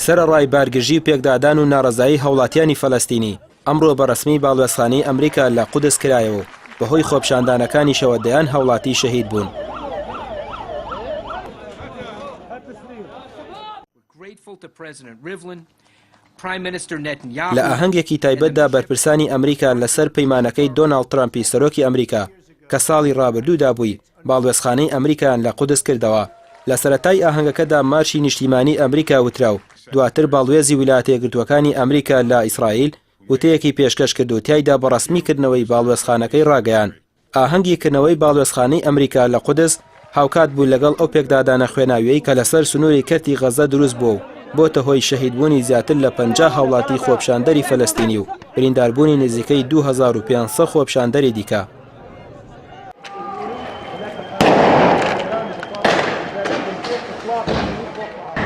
سەرەڕای بارگژی و پێکدادان و ناڕەزایی هەوڵاتیانی فەلەستینی ئەمڕۆ بەڕەسمی باڵوێزخانەی ئەمریکا لە قودس کرایەوە بەهۆی خۆپشاندانەکانی شەوەدەیان هەوڵاتی شەهید بوون. لە ئاهەنگێکی تایبەتدا بەرپرسانی ئەمریکا لەسەر پەیمانەکەی دۆناڵد ترامپی سەرۆکی ئەمریکا کە ساڵی ڕابردوودا بووی باڵوێزخانەی ئەمریکایان لە قودس کردەوە. لە سەرەتای ئاهەنگەکەدا مارشی نیشتیمانی ئەمریکا وتراو، دواتر باڵوێزی ویلایەتە یەکگرتووەکانی ئەمریکا لە ئیسرائیل وتەیەکی پێشکەش کرد و تیایدا بەڕەسمیکردنەوەی باڵوێزخانەکەی ڕاگەیان. ئاهەنگی کردنەوەی باڵوێزخانەی ئەمریکا لە قودس هاوکات بوو لەگەڵ ئەو پێکدادانە خوێناویەی کە لەسەر سنووری کەرتی غەزە دروست بوو بۆتە هۆی شەهیدبوونی زیاتر لە 50 هاوڵاتی خۆپشاندەری فەلەستینی و برینداربوونی نزیکەی 2500 خۆپشاندەری دیکە.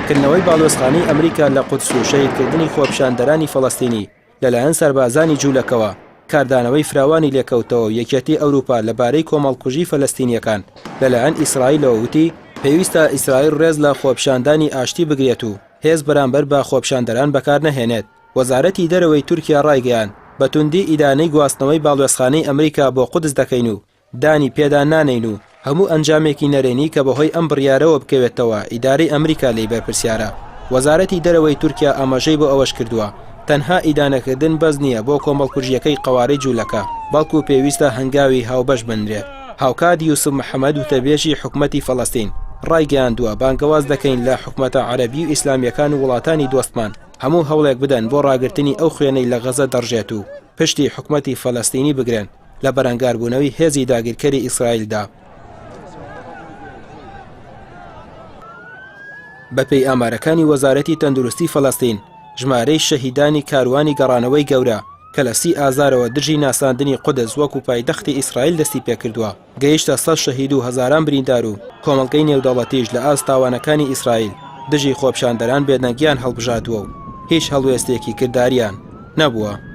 کردنەوەی باڵوێزخانەی ئەمریکا لە قودس و شەهیدکردنی خۆپشاندەرانی فەڵەستینی لەلایەن سەربازانی جوولەکەوە کاردانەوەی فراوانی لێکەوتەوە و یەکێتی ئەوروپا لەبارەی کۆمەڵکوژی فەلەستینیەکان لەلایەن ئیسرائیلەوە وتی پێویستە ئیسرائیل ڕێز لە خۆپشاندانی ئاشتی بگرێت و هێز بەرامبەر بە خۆپشاندەران بەکار نەهێنێت. وەزارەتی دەرەوەی تورکیا ڕایگەیان بە توندی ئیدانەی گواستنەوەی باڵوێزخانەی ئەمریکا بۆ قودس دەکەین و دانی پێدا نانین و هەموو ئەنجامێکی نەرێنی کە بەهۆی ئەم بڕیارەوە بکەوێتەوە ئیدارەی ئەمریکا لێی بەرپرسیارە. وەزارەتی دەرەوەی تورکیا ئاماژەی بۆ ئەوەش کردووە تەنها ئیدانەکردن بەس نییە بۆ کۆمەڵکوژیەکەی قەوارەی جوولەکە، بەڵکو پێویستە هەنگاوی هاوبەش بنرێت. هاوکات یوسف محەممەد وتەبێژی حکومەتی فەڵەستین ڕایگەیاندووە بانگەواز دەکەین لە حکومەتە عەرەبی و ئیسلامیەکان و وڵاتانی دۆستمان هەموو هەوڵێک بدەن بۆ ڕاگررتنی ئەو خوێنەی لە غەزە دەڕژێت و پشتی حکومەتی فەلەستینی بگرن لە بەرەنگاربوونەوەی هێزی داگیرکەری ئیسرائیلدا. بەپێی ئامارەکانی وەزارەتی تەندروستی فەڵەستین ژمارەی شەهیدانی کاروانی گەڕانەوەی گەورە کە لە 30 ئازارەوە دژی ناساندنی قودس وەکو پایتەختی ئیسرائیل دەستی پێکردووە گەیشتە 100 شەهید و هەزاران بریندار و کۆمەڵگەی نێودەوڵەتیش لە ئاستاوانەکانی ئیسرائیل دژی خۆپشاندەران بێدەنگیان هەڵبژاردووە و هیچ هەڵوێستێکی کرداریان نەبووە.